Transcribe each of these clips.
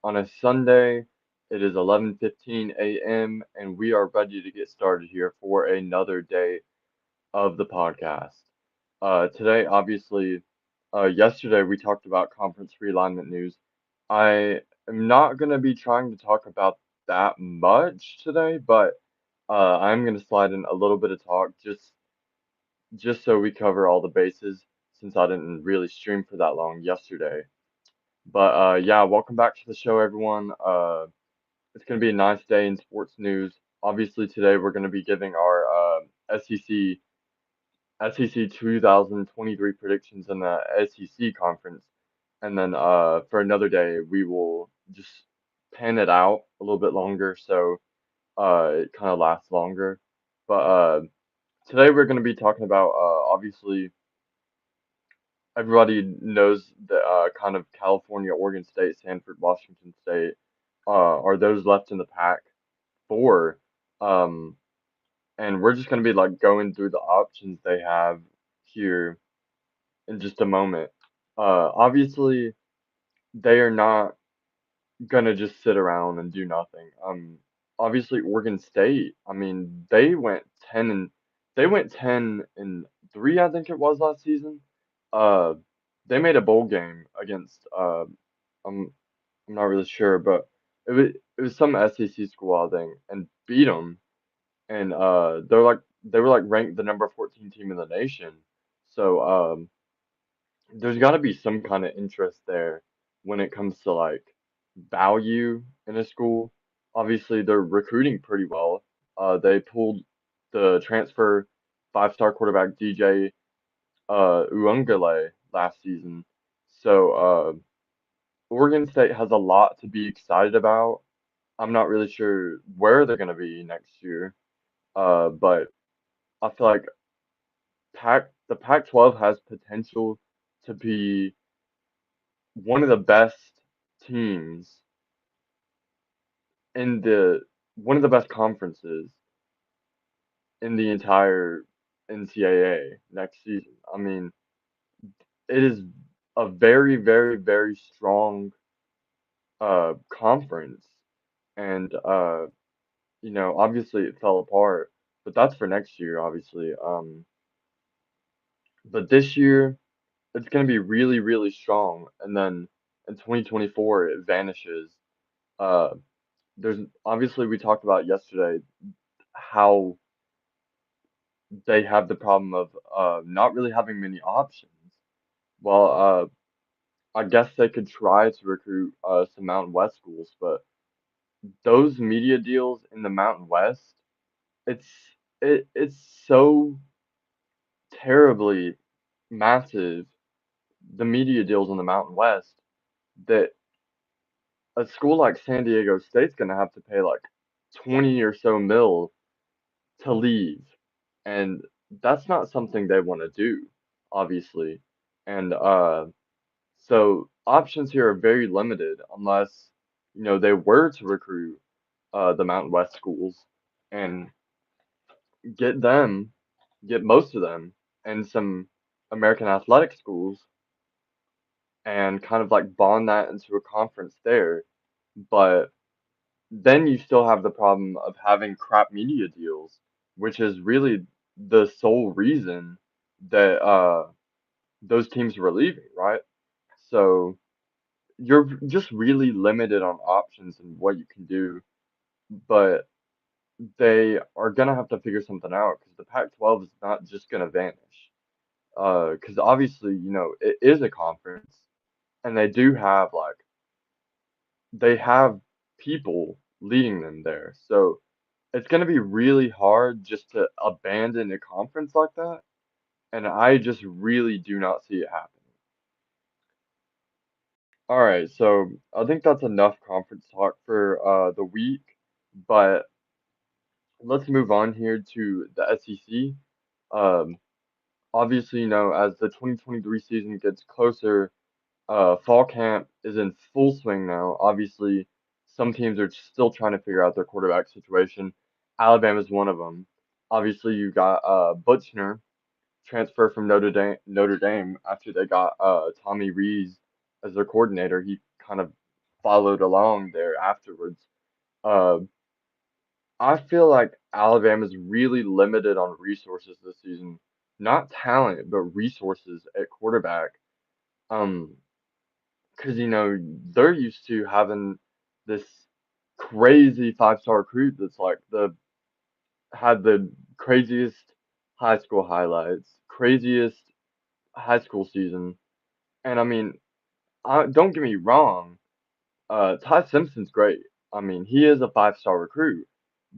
on a Sunday. It is 11:15 a.m. and we are ready to get started here for another day of the podcast. Today, obviously, yesterday we talked about conference realignment news. I am not going to be trying to talk about that much today, but I'm going to slide in a little bit of talk just so we cover all the bases since I didn't really stream for that long yesterday. But yeah, welcome back to the show, everyone. It's gonna be a nice day in sports news. Obviously, today we're gonna be giving our SEC 2023 predictions in the SEC conference, and then for another day we will just pan it out a little bit longer so it kind of lasts longer. But today we're gonna be talking about obviously everybody knows the kind of California, Oregon State, Stanford, Washington State are those left in the pack four. Um, and we're just gonna be like going through the options they have here in just a moment. Obviously, they are not gonna just sit around and do nothing. Obviously, Oregon State. I mean, they went 10-3, I think it was last season. Uh, they made a bowl game against I'm I'm not really sure, but it was some SEC school I think, and beat them. And they were like ranked the number 14 team in the nation. So there's got to be some kind of interest there when it comes to like value in a school. Obviously, they're recruiting pretty well. They pulled the transfer five-star quarterback DJ Uungale last season. So Oregon State has a lot to be excited about. I'm not really sure where they're going to be next year. But I feel like the Pac-12 has potential to be one of the best teams in the one of the best conferences in the entire NCAA next season. I mean, it is a very, very, very strong conference, and obviously it fell apart, but that's for next year, obviously. But this year it's going to be really, really strong, and then in 2024 it vanishes. Uh, there's obviously we talked about yesterday how they have the problem of not really having many options. Well, I guess they could try to recruit some Mountain West schools, but those media deals in the Mountain West, it's it's so terribly massive. The media deals in the Mountain West that a school like San Diego State's gonna have to pay like 20 or so mil to leave. And that's not something they want to do, obviously. And so options here are very limited unless, they were to recruit the Mountain West schools and get them, get most of them, and some American athletic schools and kind of like bond that into a conference there. But then you still have the problem of having crap media deals, which is really the sole reason that those teams were leaving, right? So you're just really limited on options and what you can do, but they are gonna have to figure something out because the Pac-12 is not just gonna vanish. Because obviously, it is a conference, and they do have they have people leading them there. So it's going to be really hard just to abandon a conference like that. And I just really do not see it happening. All right, so I think that's enough conference talk for the week. But let's move on here to the SEC. Um, Obviously, as the 2023 season gets closer, fall camp is in full swing now. Obviously, some teams are still trying to figure out their quarterback situation. Alabama's one of them. Obviously, you got Butchner transfer from Notre Dame after they got Tommy Rees as their coordinator. He kind of followed along there afterwards. Uh, I feel like Alabama's really limited on resources this season. Not talent, but resources at quarterback. Um, because they're used to having this crazy five-star recruit that's like the had the craziest high school highlights, craziest high school season. And I mean, don't get me wrong, Ty Simpson's great. I mean, he is a five-star recruit.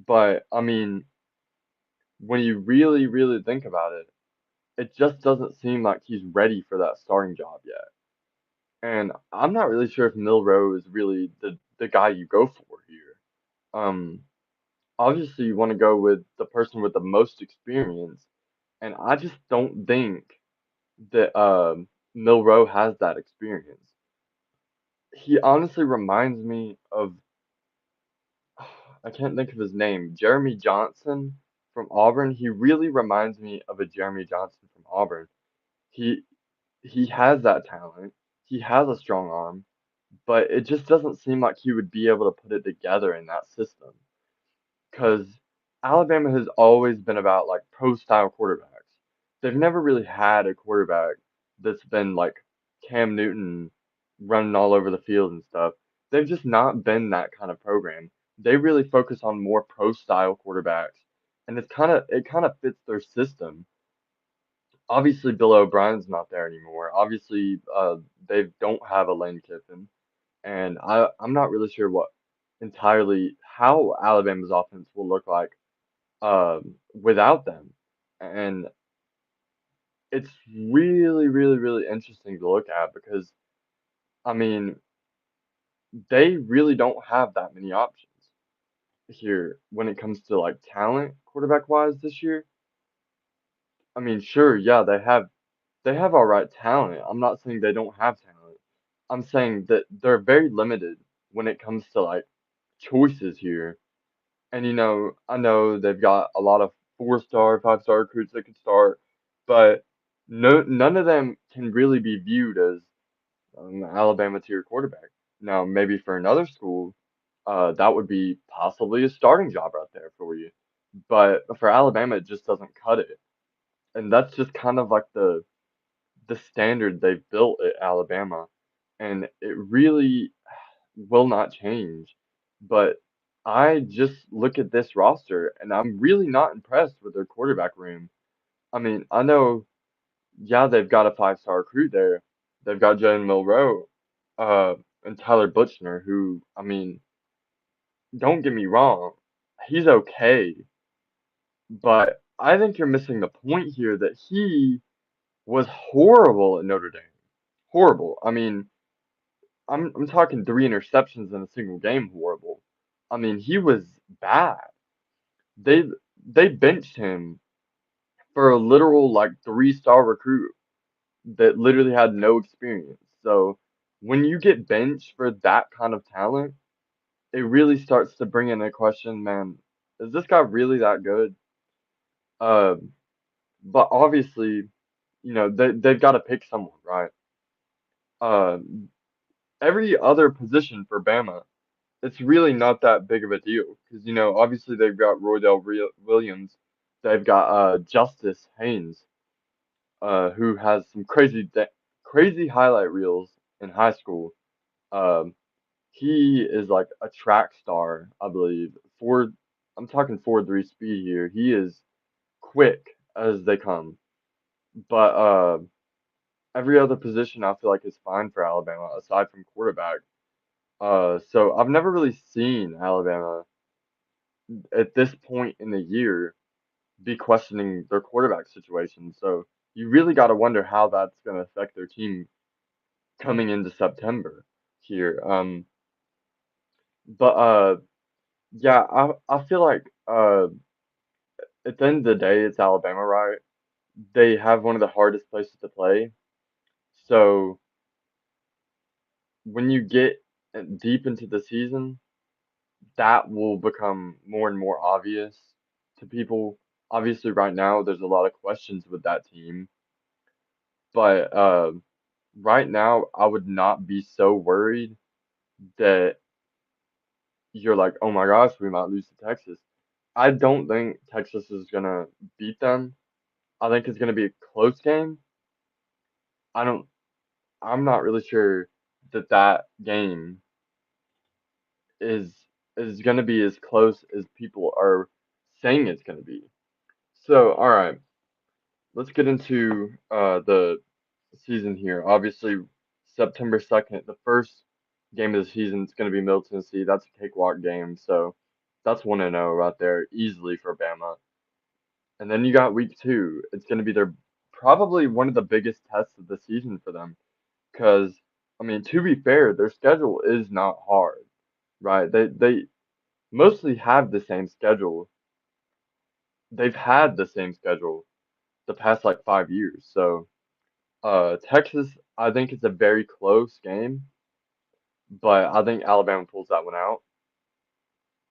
But I mean, when you really, really think about it, it just doesn't seem like he's ready for that starting job yet. And I'm not really sure if Milroe is really the guy you go for here. Um, Obviously you want to go with the person with the most experience, and I just don't think that Milroe has that experience. He honestly reminds me of I can't think of his name, Jeremy Johnson from Auburn. He really reminds me of a Jeremy Johnson from Auburn. He he has that talent. He has a strong arm, but it just doesn't seem like he would be able to put it together in that system. Because Alabama has always been about like pro style quarterbacks. They've never really had a quarterback that's been like Cam Newton running all over the field and stuff. They've just not been that kind of program. They really focus on more pro style quarterbacks, and it kind of fits their system. Obviously, Bill O'Brien's not there anymore. Obviously, they don't have a Lane Kiffin, and I'm not really sure what entirely how Alabama's offense will look like without them. And it's really, really, really interesting to look at because, I mean, they really don't have that many options here when it comes to like talent quarterback wise this year. I mean, sure, yeah, they have all right talent. I'm not saying they don't have talent. I'm saying that they're very limited when it comes to like choices here. And I know they've got a lot of four-star, five-star recruits that could start, but none of them can really be viewed as Alabama tier quarterback. Now, maybe for another school, that would be possibly a starting job right there for you. But for Alabama, it just doesn't cut it. And that's just kind of like the standard they've built at Alabama, and it really will not change. But I just look at this roster and I'm really not impressed with their quarterback room. I mean, I know, yeah, they've got a five-star recruit there. They've got Jalen Milroe, uh, and Tyler Buchner, who, I mean, don't get me wrong, he's okay, but I think you're missing the point here that he was horrible at Notre Dame. Horrible. I mean, I'm talking three interceptions in a single game horrible. I mean, he was bad. They they benched him for a literal like three-star recruit that literally had no experience. So when you get benched for that kind of talent, it really starts to bring in a question, man, is this guy really that good? Um, but obviously, they've got to pick someone, right? Um, every other position for Bama it's really not that big of a deal because obviously they've got Williams, they've got Justice Haynes, who has some crazy highlight reels in high school. Um, he is like a track star, I believe. Ford, I'm talking 4.3 speed here. He is quick as they come, but every other position I feel like is fine for Alabama aside from quarterback. So I've never really seen Alabama at this point in the year be questioning their quarterback situation. So you really got to wonder how that's going to affect their team coming into September here. But yeah, I feel like at the end of the day, it's Alabama, right? They have one of the hardest places to play. So when you get deep into the season, that will become more and more obvious to people. Obviously, right now, there's a lot of questions with that team. But right now, I would not be so worried that you're like, oh my gosh, we might lose to Texas. I don't think Texas is gonna beat them. I think it's gonna be a close game. I don't. I'm not really sure that that game is gonna be as close as people are saying it's gonna be. So, all right, let's get into the season here. Obviously, September 2nd, the first game of the season is gonna be Middle Tennessee. That's a cakewalk game, so that's 1-0 right there, easily for Bama. And then you got week two. It's gonna be their probably one of the biggest tests of the season for them. Because I mean, to be fair, their schedule is not hard, right? They mostly have the same schedule. They've had the same schedule the past like 5 years. So Texas, I think it's a very close game, but I think Alabama pulls that one out.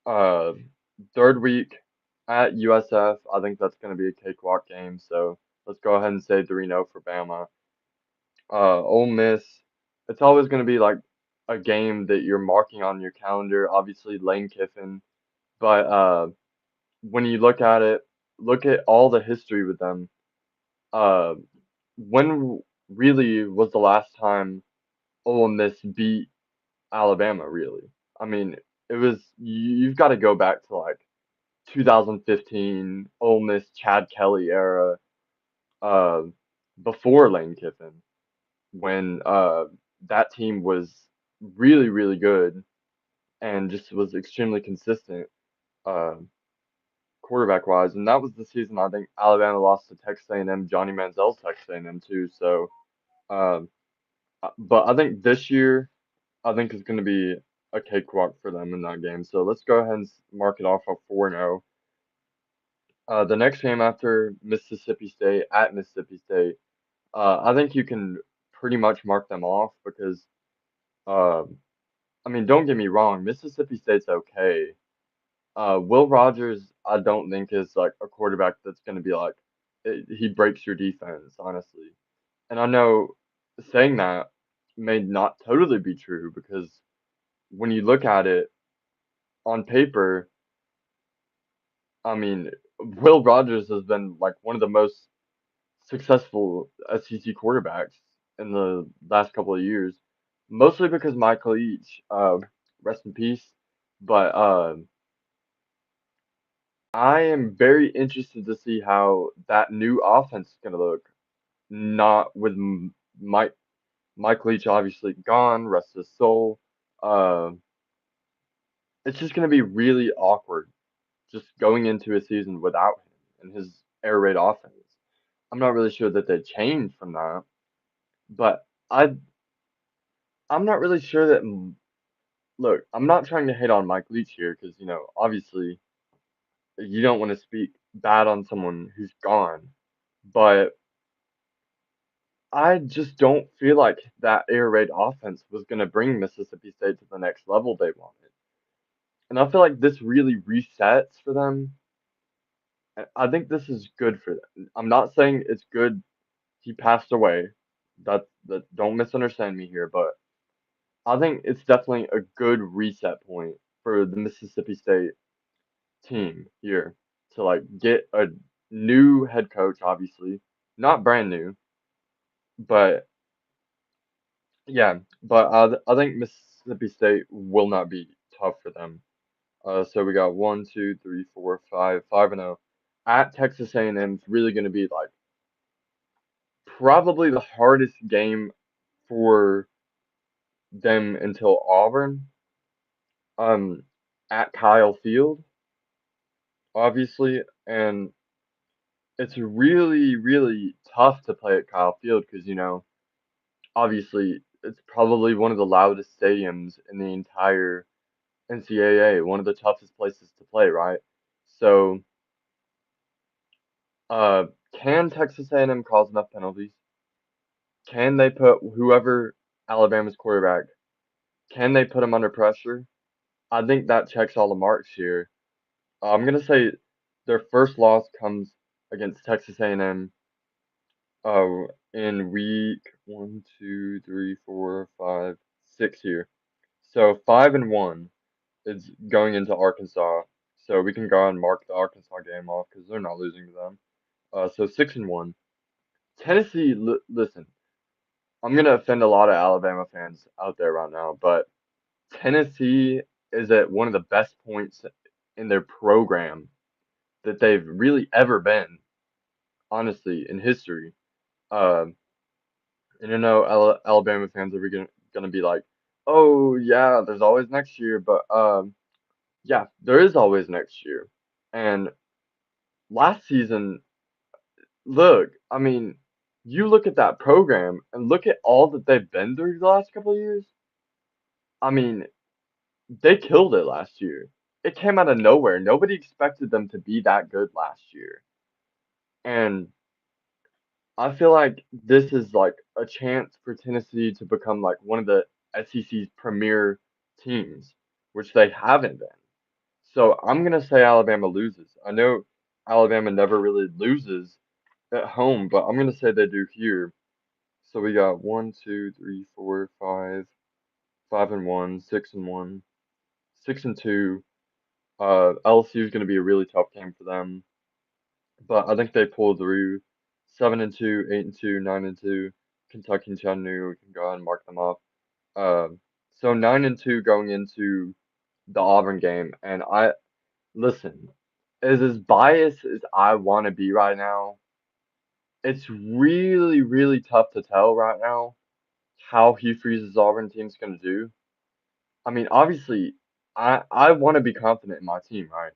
Uh, third week at USF, I think that's going to be a cakewalk game. So let's go ahead and say 3-0 for Bama. Ole Miss, it's always going to be like a game that you're marking on your calendar. Obviously, Lane Kiffin, but when you look at it, look at all the history with them. Uh, when really was the last time Ole Miss beat Alabama? Really, I mean, it was you've got to go back to like 2015 Ole Miss Chad Kelly era, uh, before Lane Kiffin, when that team was really really good and just was extremely consistent uh quarterback wise, and that was the season I think Alabama lost to Texas A&M, Johnny Manziel's Texas A&M too. So, um, but I think this year I think is going to be a cakewalk for them in that game. So let's go ahead and mark it off at 4-0. The next game after Mississippi State at Mississippi State, I think you can pretty much mark them off because. Um, I mean, don't get me wrong, Mississippi State's okay. Will Rogers, I don't think is like a quarterback that's going to be like he breaks your defense, honestly. And I know saying that may not totally be true because when you look at it on paper, I mean, Will Rogers has been like one of the most successful SEC quarterbacks in the last couple of years, mostly because Michael Leach, rest in peace. But I am very interested to see how that new offense is going to look. Not with Mike Leach obviously gone, rest his soul. Uh, it's just going to be really awkward just going into a season without him and his air raid offense. I'm not really sure that they changed from that, but I'm not really sure that. Look, I'm not trying to hate on Mike Leach here because obviously you don't want to speak bad on someone who's gone, but I just don't feel like that air raid offense was going to bring Mississippi State to the next level they wanted. And I feel like this really resets for them. I think this is good for them. I'm not saying it's good he passed away. That don't misunderstand me here, but I think it's definitely a good reset point for the Mississippi State team here to like get a new head coach, obviously. Not brand new, but yeah, but I think Mississippi State will not be tough for them. So we got 5-0 at Texas A&M. It's really going to be like probably the hardest game for them until Auburn. Um, at Kyle Field, obviously, and it's really really tough to play at Kyle Field because obviously it's probably one of the loudest stadiums in the entire NCAA, one of the toughest places to play, right? So, uh, can Texas A&M cause enough penalties? Can they put whoever Alabama's quarterback? Can they put him under pressure? I think that checks all the marks here. I'm gonna say their first loss comes against Texas A&M. In week 1, 2, 3, 4, 5, 6 here. So 5-1 is going into Arkansas. So we can go and mark the Arkansas game off because they're not losing to them. So 6-1. Tennessee, listen, I'm gonna offend a lot of Alabama fans out there right now, but Tennessee is at one of the best points in their program that they've really ever been, honestly, in history. Um, and I know Alabama fans are gonna be like, "Oh yeah, there's always next year," but yeah, there is always next year. And last season, look, I mean, you look at that program and look at all that they've been through the last couple of years. I mean, they killed it last year. It came out of nowhere. Nobody expected them to be that good last year. And I feel like this is like a chance for Tennessee to become like one of the SEC's premier teams, which they haven't been. So I'm gonna say Alabama loses. I know Alabama never really loses at home, but I'm gonna say they do here. So we got 1, 2, 3, 4, 5, 5-1, 6-1, 6-2. LSU is gonna be a really tough game for them, but I think they pull through. 7-2, 8-2, 9-2. Kentucky and Chattanooga, we can go ahead and mark them off. So 9-2 going into the Auburn game, and I listen, as biased as I want to be right now, it's really, really tough to tell right now how Hugh Freeze's Auburn team's going to do. I mean, obviously, I want to be confident in my team, right?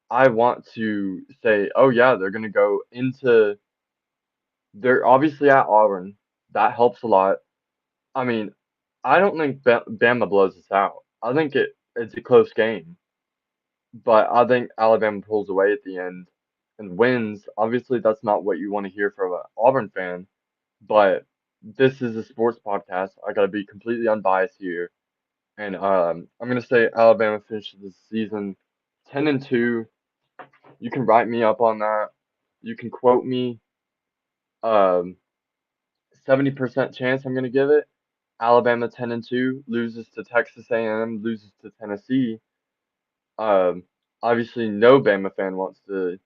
I want to say, oh yeah, they're going to go into, they're obviously at Auburn. That helps a lot. I mean, I don't think Bama blows us out. I think it's a close game, but I think Alabama pulls away at the end and wins. Obviously, that's not what you want to hear from an Auburn fan, but this is a sports podcast. I gotta be completely unbiased here, and I'm gonna say Alabama finishes the season 10-2. You can write me up on that. You can quote me. Um, 70% chance I'm gonna give it. Alabama 10-2 loses to Texas A&M, loses to Tennessee. Um, Obviously, no Bama fan wants to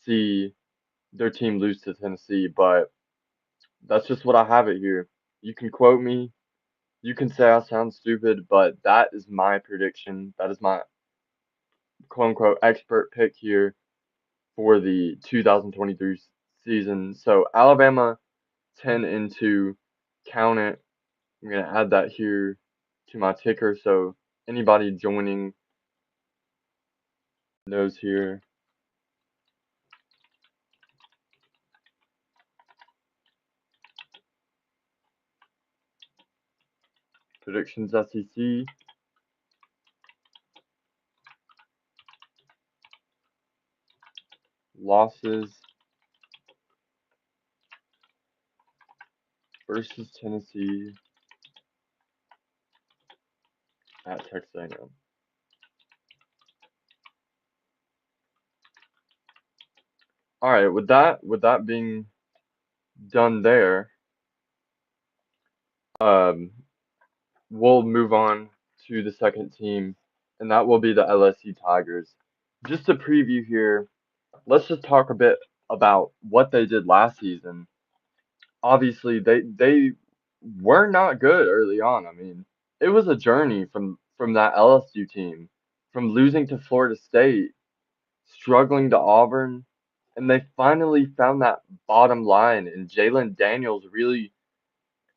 see their team lose to Tennessee, but that's just what I have it here. You can quote me. You can say I sound stupid, but that is my prediction. That is my quote unquote expert pick here for the 2023 season. So Alabama 10-2, count it. I'm gonna add that here to my ticker so anybody joining knows here. Predictions SEC. Losses versus Tennessee at Texas A&M. All right, with that being done there, um, we'll move on to the second team, and that will be the LSU Tigers. Just a preview here. Let's just talk a bit about what they did last season. Obviously, they were not good early on. I mean, it was a journey from that LSU team, from losing to Florida State, struggling to Auburn, and they finally found that bottom line. And Jalen Daniels really,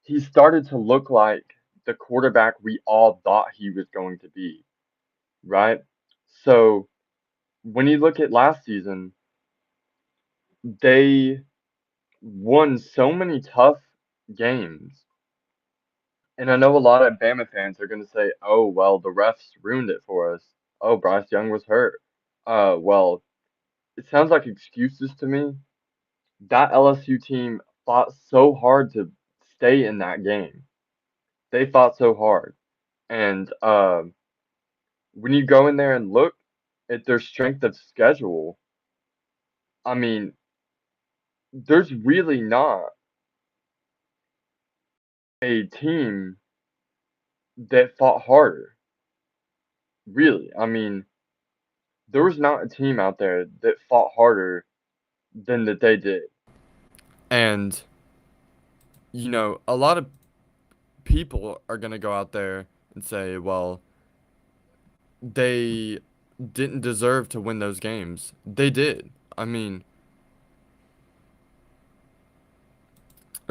he started to look like the quarterback we all thought he was going to be, right? So when you look at last season, they won so many tough games. And I know a lot of Bama fans are going to say, oh, well, the refs ruined it for us. Oh, Bryce Young was hurt. Well, it sounds like excuses to me. That LSU team fought so hard to stay in that game. They fought so hard. And when you go in there and look at their strength of schedule, I mean, there's really not a team that fought harder. Really, I mean, there was not a team out there that fought harder than that they did. And, a lot of people are going to go out there and say, well, they didn't deserve to win those games. They did. I mean,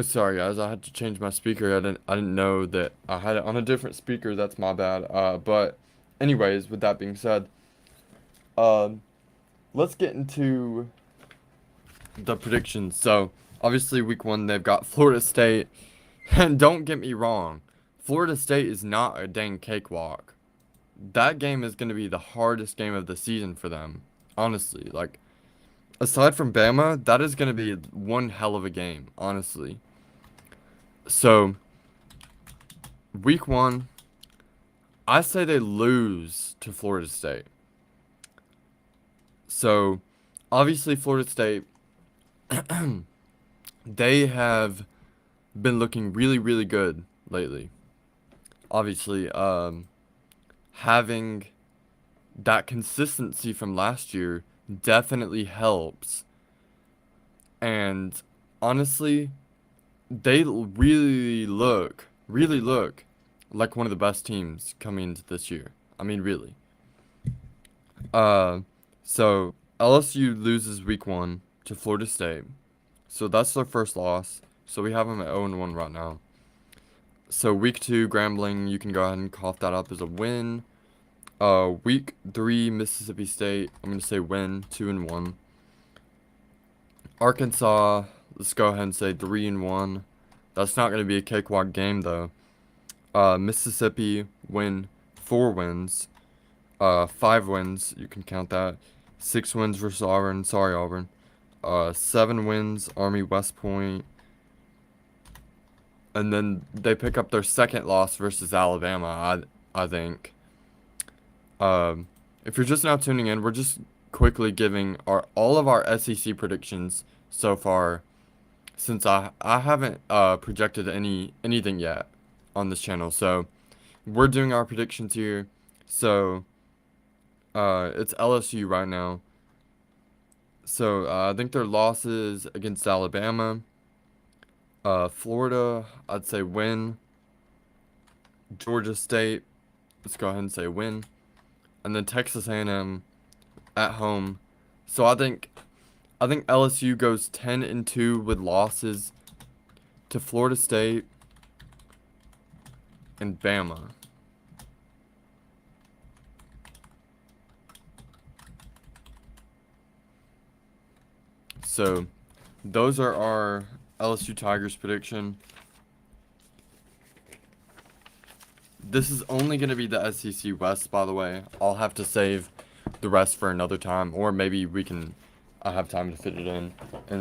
sorry guys, I had to change my speaker. I didn't know that I had it on a different speaker. That's my bad. But anyways, with that being said, um, let's get into the predictions. So, obviously week 1 they've got Florida State. And don't get me wrong, Florida State is not a dang cakewalk. That game is going to be the hardest game of the season for them. Honestly, like aside from Bama, that is going to be one hell of a game, honestly. So, week 1, I say they lose to Florida State. So, obviously Florida State they have been looking really really good lately. Obviously, having that consistency from last year definitely helps. And honestly, they really look like one of the best teams coming into this year. I mean, really. Uh, so LSU loses week 1 to Florida State. So that's their first loss. So we have them at 0-1 right now. So week 2, Grambling, you can go ahead and cough that up as a win. Week 3, Mississippi State, I'm gonna say win, 2-1. Arkansas, let's go ahead and say 3-1. That's not gonna be a cakewalk game though. Mississippi win, 4 wins. 5 wins, you can count that. 6 wins versus Auburn, sorry Auburn. 7 wins, Army West Point. And then they pick up their second loss versus Alabama, I think. Um, if you're just now tuning in, we're just quickly giving all of our SEC predictions so far, since I haven't projected anything yet on this channel. So we're doing our predictions here. So it's LSU right now. So I think their losses against Alabama, Florida, I'd say win. Georgia State, let's go ahead and say win. And then Texas A&M at home. So I think LSU goes 10-2 with losses to Florida State and Bama. So those are our LSU Tigers prediction. This is only going to be the SEC West, by the way. I'll have to save the rest for another time, or maybe I have time to fit it in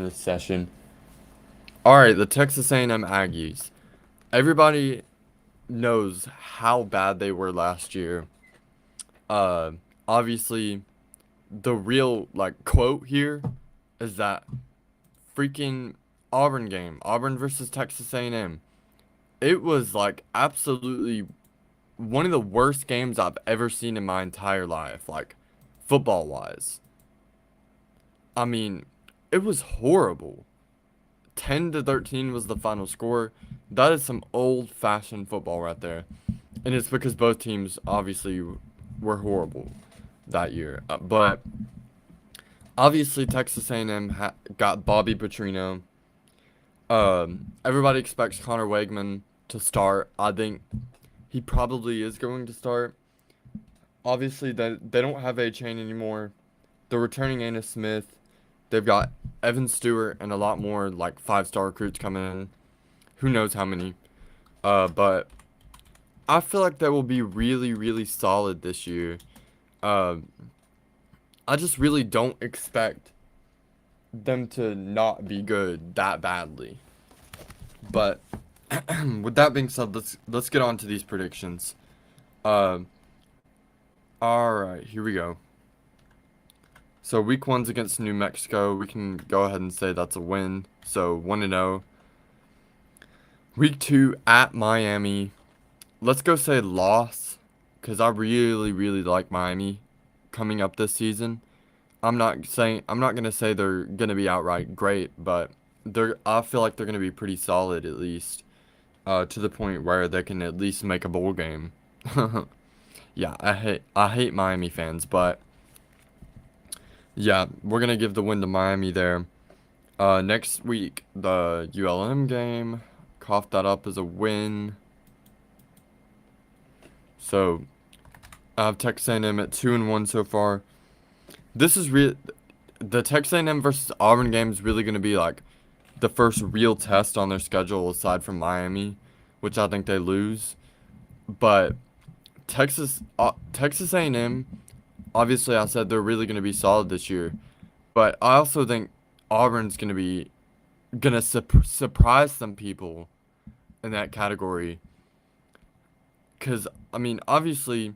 this session. All right, the Texas A&M Aggies. Everybody knows how bad they were last year. Obviously, the real like quote here is that freaking Auburn game, Auburn versus Texas A&M. It was like absolutely one of the worst games I've ever seen in my entire life, like football wise. I mean, it was horrible. 10-13 was the final score. That is some old-fashioned football right there. And it's because both teams obviously were horrible that year. But obviously Texas A&M got Bobby Petrino. Everybody expects Connor Wegman to start. I think he probably is going to start. Obviously, they don't have A-Chain anymore. They're returning Anna Smith. They've got Evan Stewart and a lot more like 5-star recruits coming in. Who knows how many. But I feel like they will be really, really solid this year. I just really don't expect them to not be good that badly. But with that being said, let's get on to these predictions. Um, all right, here we go. So week 1's against New Mexico. We can go ahead and say that's a win. So 1-0. Week 2 at Miami. let's go say loss, because I really, really like Miami coming up this season. I'm not gonna say they're gonna be outright great, but I feel like they're gonna be pretty solid at least, to the point where they can at least make a bowl game. Yeah, I hate Miami fans, but yeah, we're gonna give the win to Miami there. Next week, the ULM game, cough that up as a win. So I have Texas A&M at 2-1 so far. This is real. The Texas A&M versus Auburn game is really gonna be like the first real test on their schedule aside from Miami, which I think they lose. But Texas A&M, obviously I said they're really going to be solid this year, but I also think Auburn's going to surprise some people in that category. Cuz I mean, obviously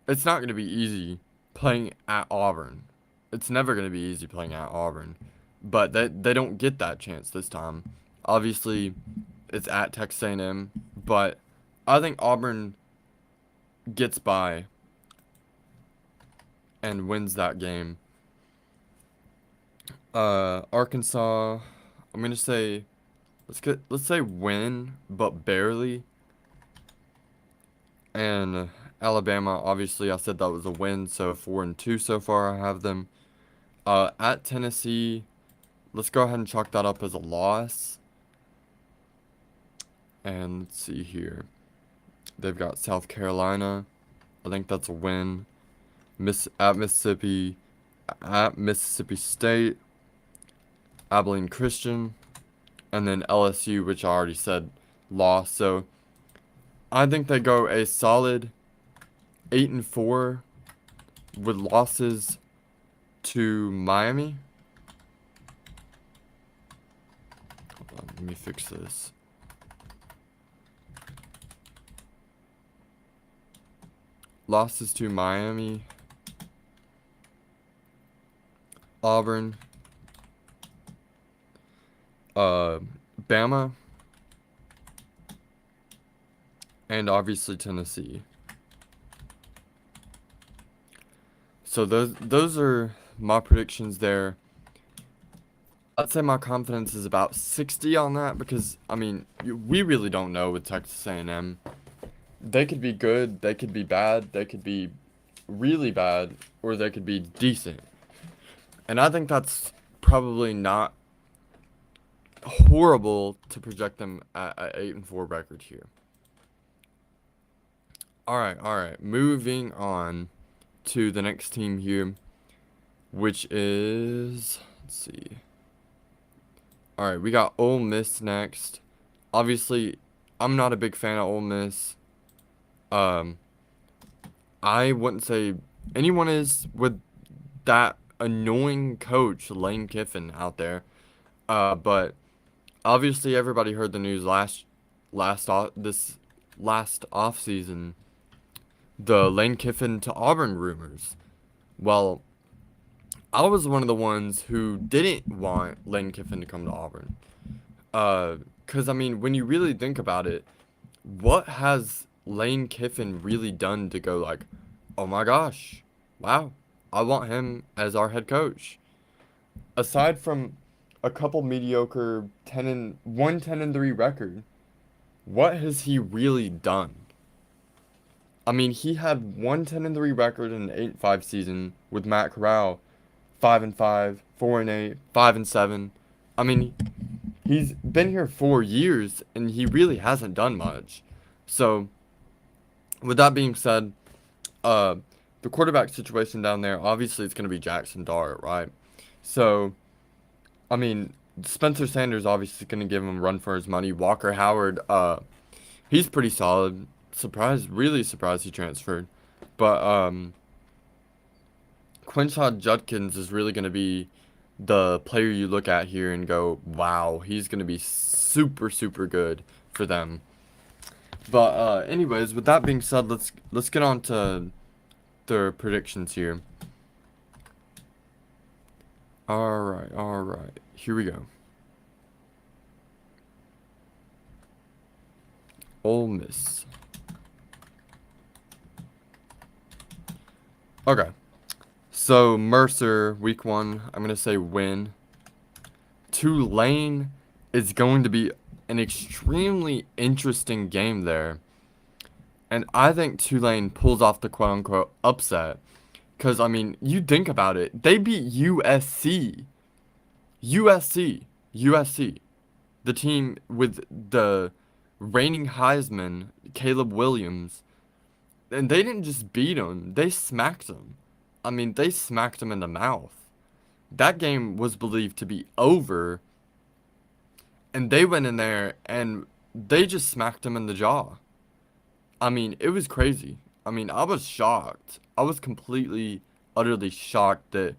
it's not going to be easy playing at Auburn. It's never going to be easy playing at Auburn. But they don't get that chance this time. Obviously, it's at Texas A&M, but I think Auburn gets by and wins that game. Arkansas, I'm gonna say let's say win, but barely. And Alabama, obviously I said that was a win, so 4-2 so far I have them. At Tennessee, let's go ahead and chalk that up as a loss. And let's see here. They've got South Carolina. I think that's a win. At Mississippi State, Abilene Christian, and then LSU, which I already said lost. So I think they go a solid 8-4 with losses to Miami. Hold on, let me fix this. Losses to Miami, Auburn, Bama, and obviously Tennessee. So those are my predictions there. I'd say my confidence is about 60 on that because I mean we really don't know with Texas A&M. They could be good, they could be bad, they could be really bad, or they could be decent. And I think that's probably not horrible to project them at an 8-4 record here. All right. Moving on to the next team here, which is, let's see. All right, we got Ole Miss next. Obviously, I'm not a big fan of Ole Miss. I wouldn't say anyone is with that annoying coach Lane Kiffin out there. But obviously everybody heard the news this last off season, the Lane Kiffin to Auburn rumors. Well, I was one of the ones who didn't want Lane Kiffin to come to Auburn. 'Cause I mean, when you really think about it, what has Lane Kiffin really done to go like, oh my gosh, wow, I want him as our head coach? Aside from a couple mediocre 10-3 record, what has he really done? I mean, he had 1-10-3 record in an 8-5 season with Matt Corral, 5-5, 4-8, 5-7. I mean, he's been here 4 years and he really hasn't done much. So, with that being said, the quarterback situation down there, obviously it's going to be Jackson Dart, right? So, I mean, Spencer Sanders obviously going to give him a run for his money. Walker Howard, he's pretty solid. Really surprised he transferred. But Quinshad Judkins is really going to be the player you look at here and go, wow, he's going to be super, super good for them. But anyways, with that being said, let's get on to the predictions here. All right. Here we go. Ole Miss. Okay. So Mercer, week 1, I'm gonna say win. Tulane is going to be an extremely interesting game there. And I think Tulane pulls off the quote unquote upset. Because, I mean, you think about it. They beat USC. USC. USC. The team with the reigning Heisman, Caleb Williams. And they didn't just beat them, they smacked them. I mean, they smacked them in the mouth. That game was believed to be over. And they went in there and they just smacked him in the jaw. I mean, it was crazy. I mean, I was shocked. I was completely, utterly shocked that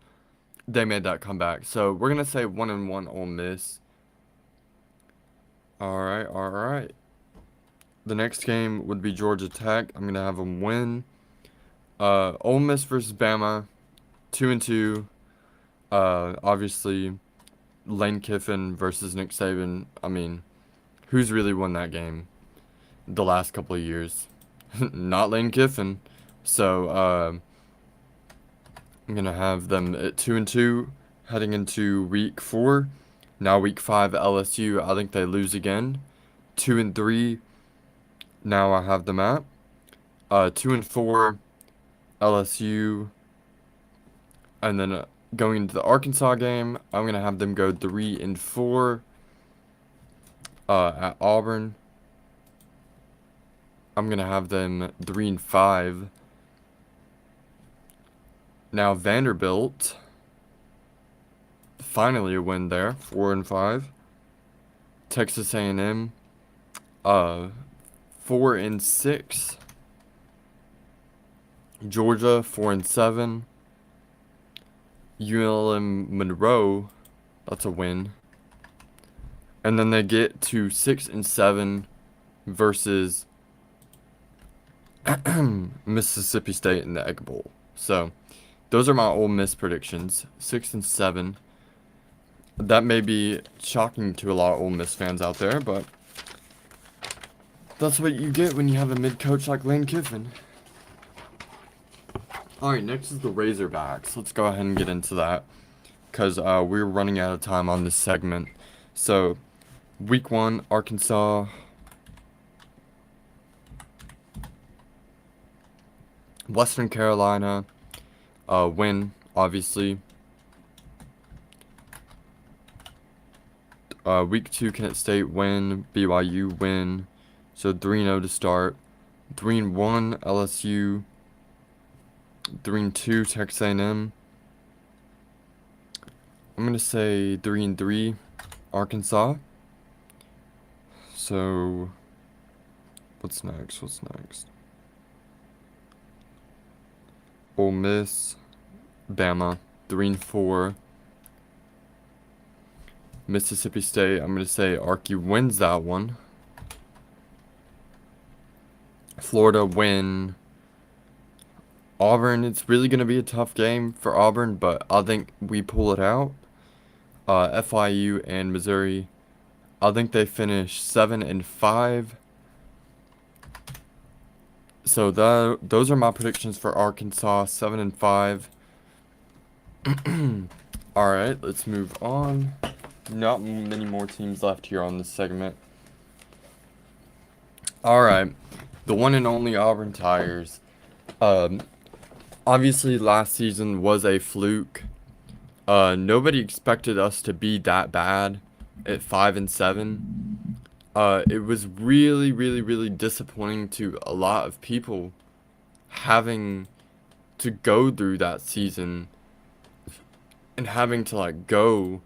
they made that comeback. So we're gonna say 1-1 Ole Miss. All right, all right. The next game would be Georgia Tech. I'm gonna have them win. Ole Miss versus Bama, 2-2. Obviously, Lane Kiffin versus Nick Saban. I mean, who's really won that game the last couple of years? Not Lane Kiffin. So I'm gonna have them at 2-2 heading into week 4. Now week 5 LSU. I think they lose again. 2-3. Now I have them at 2-4 LSU, and then going into the Arkansas game, I'm gonna have them go 3-4 at Auburn. I'm gonna have them 3-5. Now Vanderbilt, finally a win there, 4-5. Texas A&M, 4-6. Georgia 4-7. ULM Monroe, that's a win. And then they get to 6-7 versus Mississippi State in the Egg Bowl. So those are my Ole Miss predictions. 6-7. That may be shocking to a lot of Ole Miss fans out there, but that's what you get when you have a mid-coach like Lane Kiffin. Alright, next is the Razorbacks. Let's go ahead and get into that, because we're running out of time on this segment. So, week 1, Arkansas. Western Carolina, win, obviously. Week 2, Kent State, win. BYU, win. So 3-0 to start. 3-1, LSU. 3-2, Texas A&M. I'm gonna say 3-3, Arkansas. So, what's next? Ole Miss, Bama, 3-4. Mississippi State, I'm gonna say Arky wins that one. Florida win. Auburn, it's really gonna be a tough game for Auburn, but I think we pull it out. FIU and Missouri, I think they finish 7-5. So those are my predictions for Arkansas, 7-5. All right, let's move on. Not many more teams left here on this segment. All right, the one and only Auburn Tigers. Obviously, last season was a fluke. Nobody expected us to be that bad at 5-7. It was really, really, really disappointing to a lot of people having to go through that season and having to like go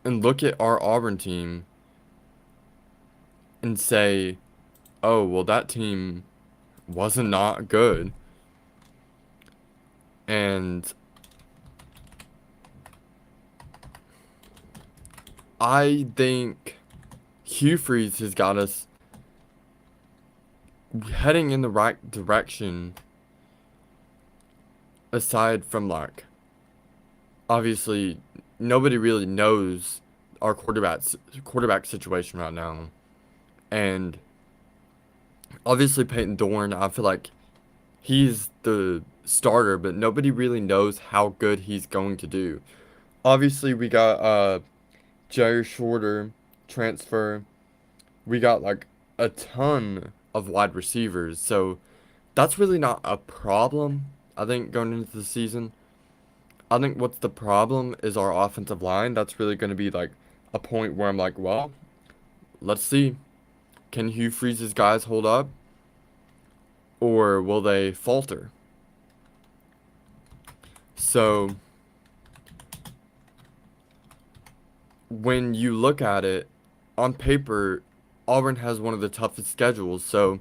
and look at our Auburn team and say, oh, well, that team wasn't not good. And I think Hugh Freeze has got us heading in the right direction, aside from like, obviously nobody really knows our quarterback situation right now. And obviously Peyton Thorne, I feel like he's the starter, but nobody really knows how good he's going to do. Obviously, we got Jerry Shorter transfer. We got like a ton of wide receivers, so that's really not a problem. I think going into the season, I think what's the problem is our offensive line. That's really going to be like a point where I'm like, well, let's see. Can Hugh Freeze's guys hold up, or will they falter? So when you look at it on paper, Auburn has one of the toughest schedules. So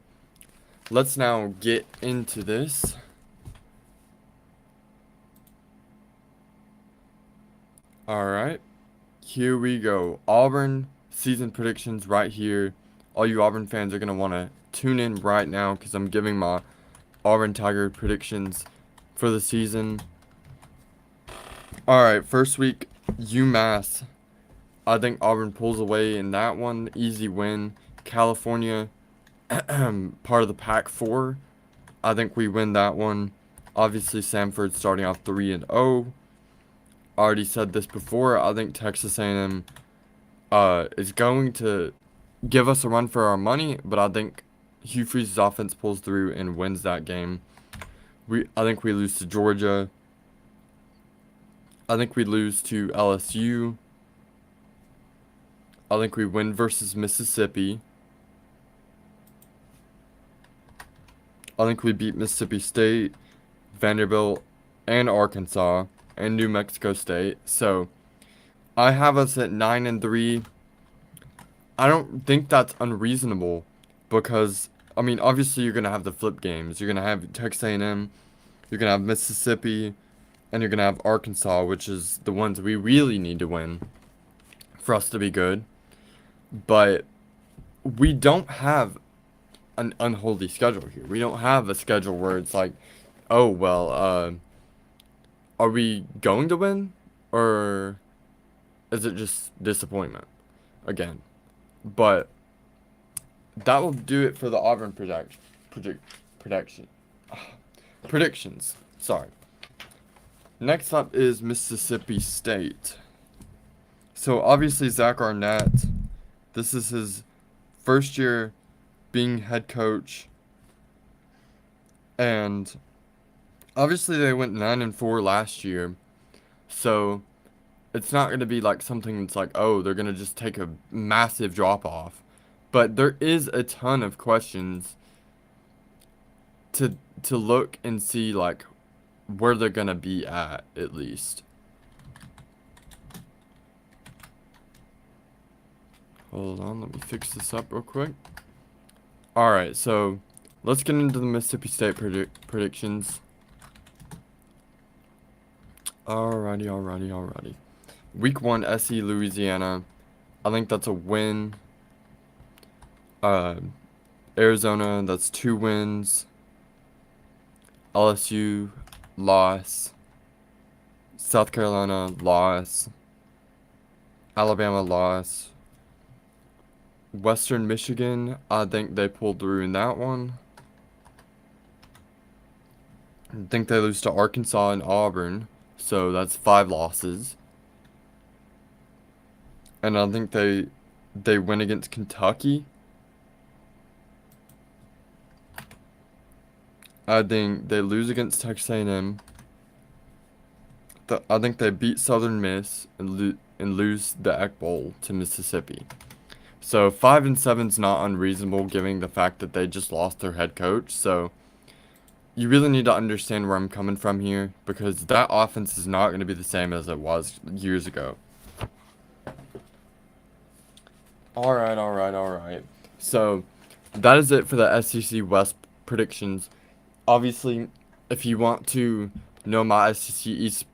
let's now get into this. All right, here we go. Auburn season predictions right here. All you Auburn fans are going to want to tune in right now because I'm giving my Auburn Tiger predictions for the season. All right, first week, UMass. I think Auburn pulls away in that one. Easy win. California, part of the Pac-4. I think we win that one. Obviously, Samford starting off 3-0. Already said this before. I think Texas A&M is going to give us a run for our money, but I think Hugh Freeze's offense pulls through and wins that game. I think we lose to Georgia. I think we lose to LSU. I think we win versus Mississippi. I think we beat Mississippi State, Vanderbilt, and Arkansas, and New Mexico State. So I have us at 9-3. I don't think that's unreasonable because, I mean, obviously you're going to have the flip games. You're going to have Texas A&M, you're going to have Mississippi, and you're going to have Arkansas, which is the ones we really need to win for us to be good. But we don't have an unholy schedule here. We don't have a schedule where it's like, oh, well, are we going to win? Or is it just disappointment again? But that will do it for the Auburn predictions. Sorry. Next up is Mississippi State. So obviously Zach Arnett, this is his first year being head coach, and obviously they went 9-4 last year, so it's not going to be like something that's like, oh, they're going to just take a massive drop off. But there is a ton of questions to look and see like where they're going to be at least. Hold on, let me fix this up real quick. Alright, so let's get into the Mississippi State predictions. Alrighty. Week 1, SC Louisiana. I think that's a win. Arizona, that's 2 wins. LSU, loss. South Carolina, loss. Alabama, loss. Western Michigan, I think they pulled through in that one. I think they lose to Arkansas and Auburn, so that's 5 losses. And I think they win against Kentucky. I think they lose against Texas A&M. I think they beat Southern Miss and lose the Egg Bowl to Mississippi. So 5-7 is not unreasonable given the fact that they just lost their head coach. So you really need to understand where I'm coming from here because that offense is not going to be the same as it was years ago. Alright. So that is it for the SEC West predictions. Obviously, if you want to know my SEC East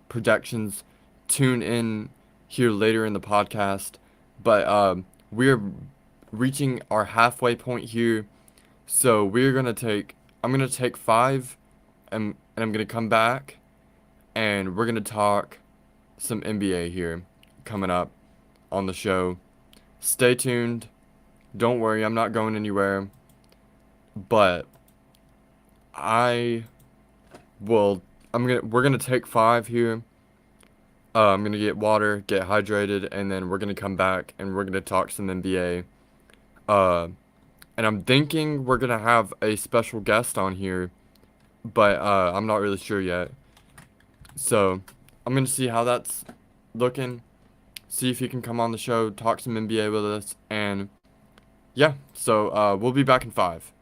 projections, tune in here later in the podcast. But we're reaching our halfway point here, so I'm gonna take 5, and I'm gonna come back, and we're gonna talk some NBA here coming up on the show. Stay tuned. Don't worry, I'm not going anywhere. But I Well, we're gonna take 5 here. I'm gonna get water, get hydrated, and then we're gonna come back and we're gonna talk some NBA. Uh, and I'm thinking we're gonna have a special guest on here, but I'm not really sure yet. So I'm gonna see how that's looking. See if he can come on the show, talk some NBA with us, and yeah. So we'll be back in 5.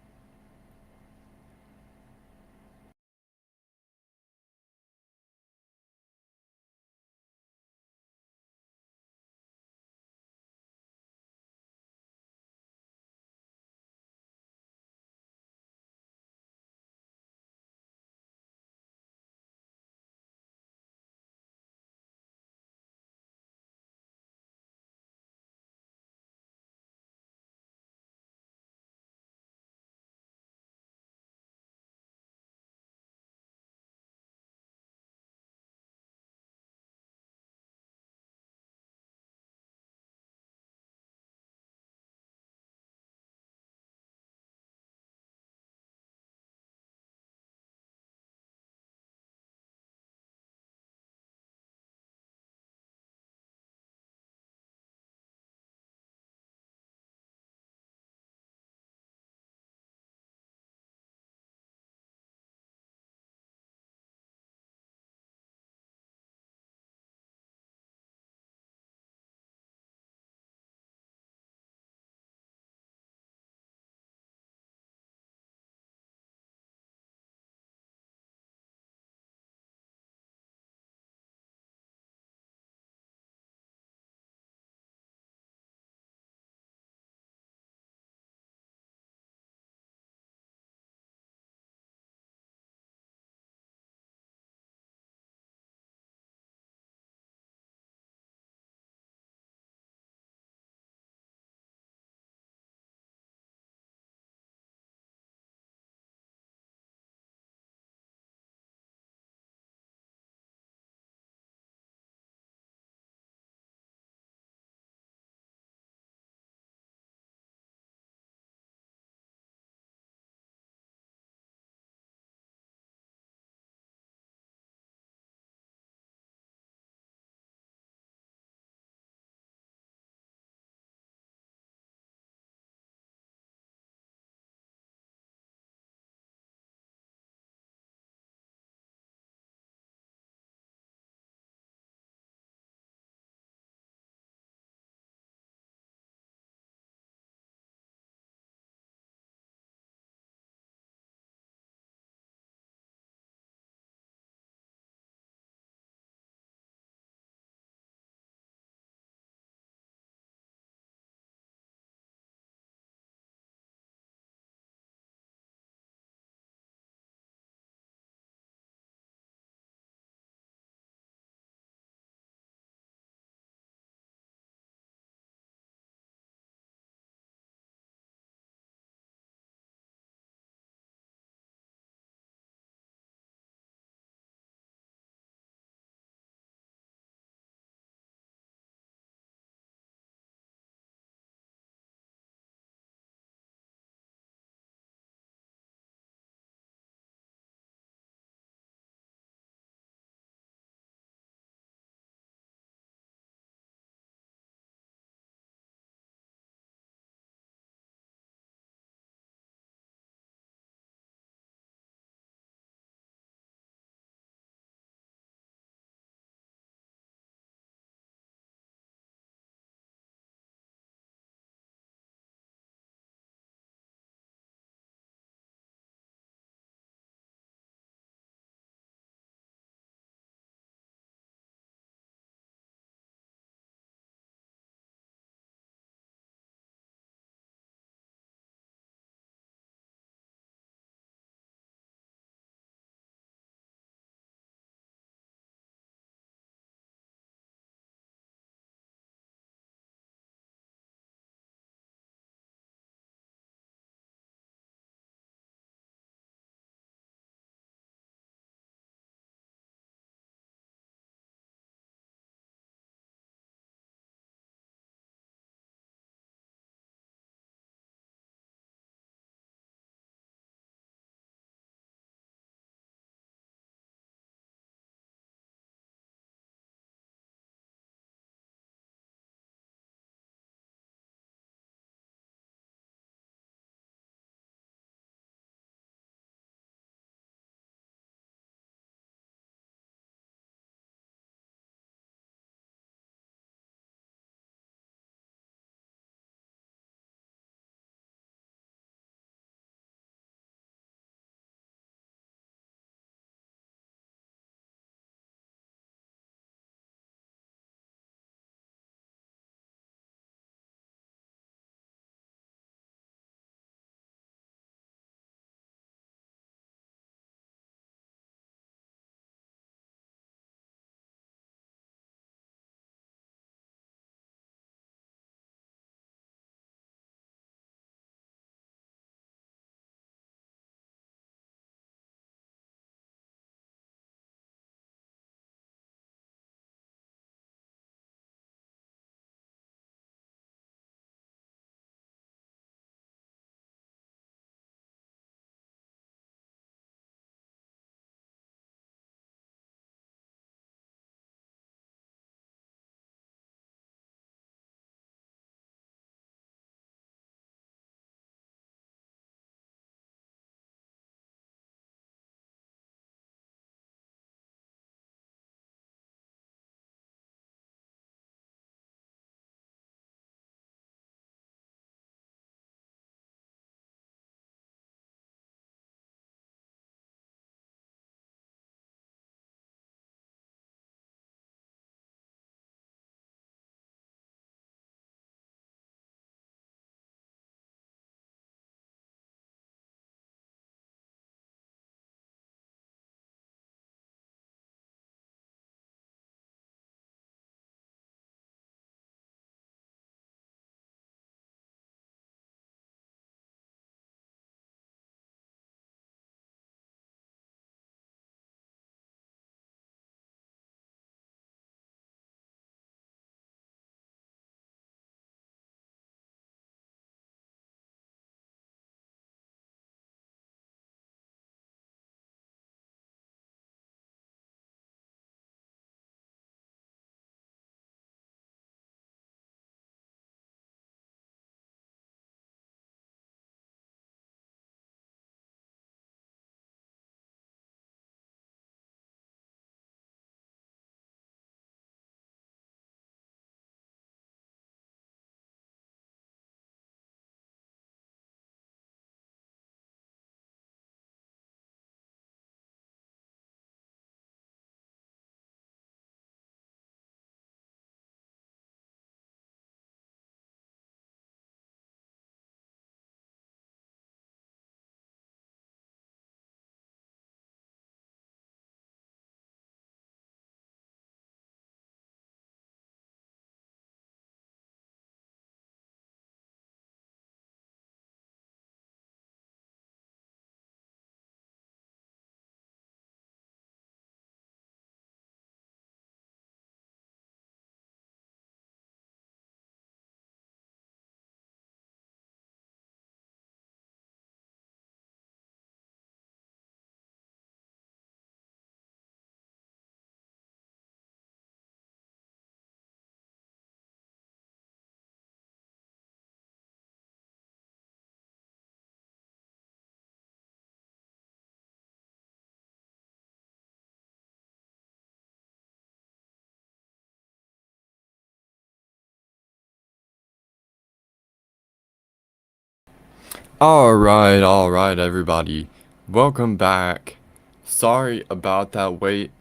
All right, everybody. Welcome back. Sorry about that wait.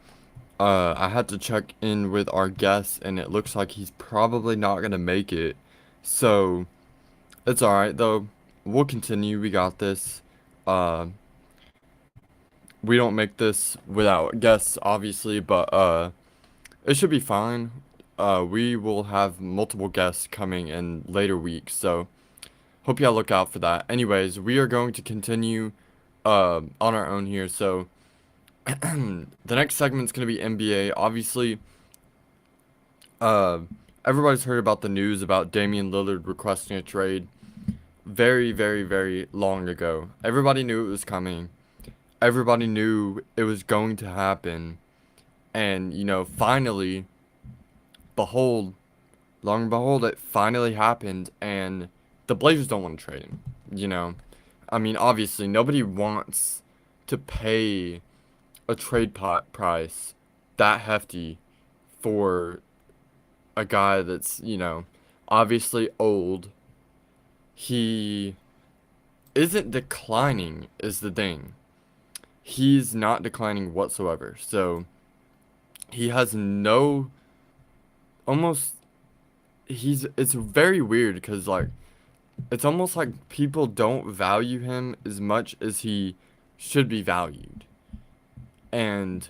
I had to check in with our guest, and it looks like he's probably not gonna make it. So, it's alright though. We'll continue. We got this. Uh, we don't make this without guests, obviously, but it should be fine. We will have multiple guests coming in later weeks, so hope y'all look out for that. Anyways, we are going to continue on our own here. So the next segment's gonna be NBA. Obviously, uh, everybody's heard about the news about Damian Lillard requesting a trade very, very, very long ago. Everybody knew it was coming. Everybody knew it was going to happen. And, finally, behold, long and behold, it finally happened. And the Blazers don't want to trade him. You know, I mean, obviously, nobody wants to pay a trade pot price that hefty for a guy that's, obviously old. He isn't declining, is the thing. He's not declining whatsoever. So he has no, almost, it's very weird because, like, it's almost like people don't value him as much as he should be valued. And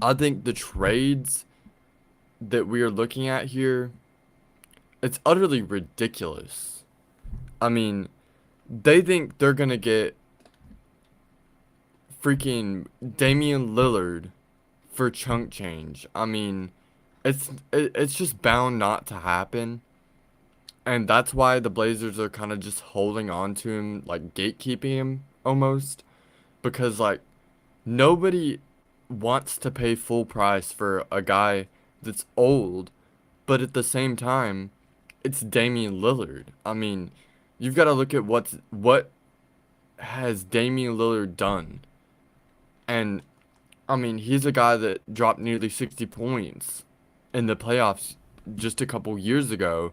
I think the trades that we are looking at here, it's utterly ridiculous. I mean, they think they're gonna get freaking Damian Lillard for chunk change. I mean, it's just bound not to happen. And that's why the Blazers are kind of just holding on to him, like gatekeeping him almost. Because, like, nobody wants to pay full price for a guy that's old, but at the same time, it's Damian Lillard. I mean, you've got to look at what has Damian Lillard done. And I mean, he's a guy that dropped nearly 60 points in the playoffs just a couple years ago,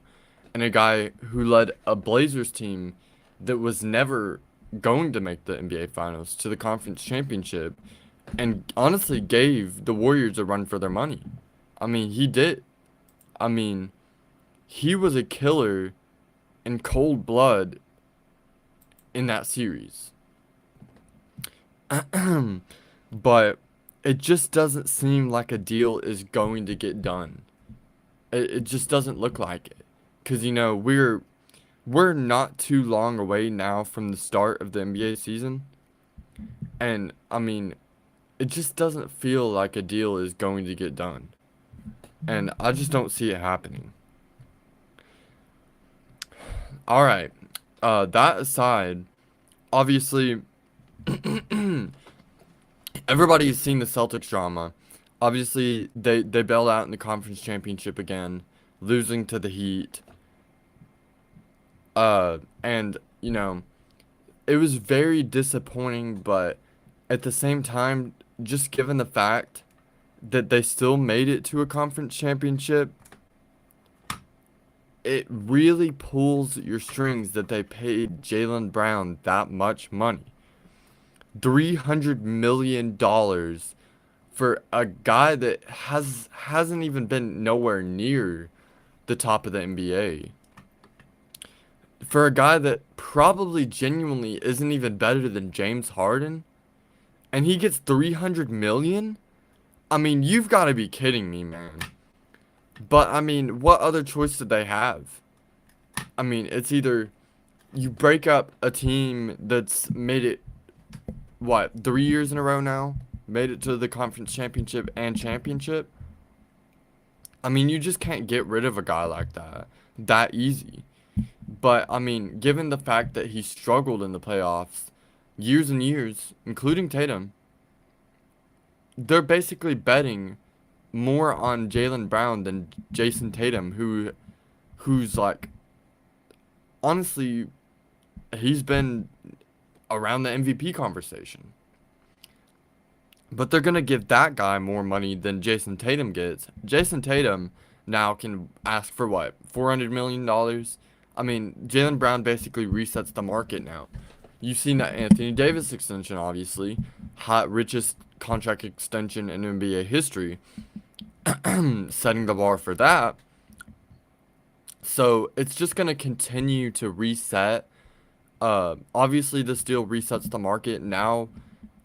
and a guy who led a Blazers team that was never going to make the NBA Finals to the conference championship, and honestly gave the Warriors a run for their money. I mean, he did. I mean, he was a killer in cold blood in that series. But it just doesn't seem like a deal is going to get done. It just doesn't look like it. Cause we're not too long away now from the start of the NBA season. And I mean, it just doesn't feel like a deal is going to get done. And I just don't see it happening. All right. That aside, obviously, everybody's seen the Celtics drama. Obviously, they bailed out in the conference championship again, losing to the Heat. And it was very disappointing, but at the same time, just given the fact that they still made it to a conference championship, it really pulls your strings that they paid Jaylen Brown that much money. $300 million for a guy that hasn't even been nowhere near the top of the NBA. For a guy that probably genuinely isn't even better than James Harden, and he gets 300 million? I mean, you've got to be kidding me, man. But I mean, what other choice did they have? I mean, it's either you break up a team that's made it, what, 3 years in a row now? Made it to the conference championship and championship? I mean, you just can't get rid of a guy like that easy. But I mean, given the fact that he struggled in the playoffs years and years, including Tatum, they're basically betting more on Jaylen Brown than Jason Tatum, who's like, honestly, he's been around the MVP conversation. But they're gonna give that guy more money than Jason Tatum gets. Jason Tatum now can ask for what, $400 million? I mean, Jaylen Brown basically resets the market now. You've seen that Anthony Davis extension, obviously, hot richest contract extension in NBA history, setting the bar for that. So it's just gonna continue to reset. Obviously, this deal resets the market. Now,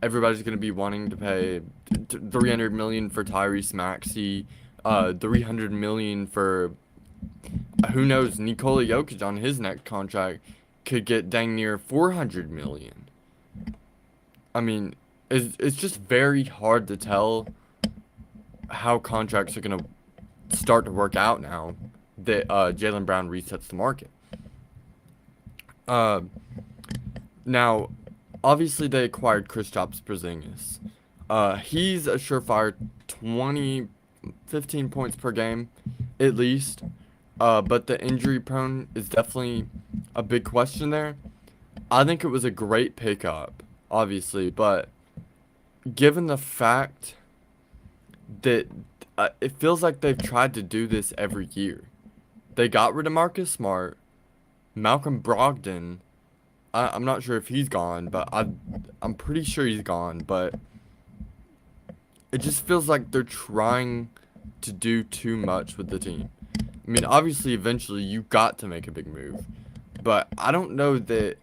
everybody's gonna be wanting to pay 300 million for Tyrese Maxey, 300 million for who knows, Nikola Jokic on his next contract could get dang near 400 million. I mean, it's just very hard to tell how contracts are gonna start to work out now that Jaylen Brown resets the market. Uh, Now, obviously they acquired Kristaps Porzingis. He's a surefire 20, 15 points per game, at least. But the injury prone is definitely a big question there. I think it was a great pickup, obviously, but given the fact that it feels like they've tried to do this every year. They got rid of Marcus Smart, Malcolm Brogdon. I'm not sure if he's gone, but I'm pretty sure he's gone. But it just feels like they're trying to do too much with the team. I mean, obviously, eventually you got to make a big move, but I don't know that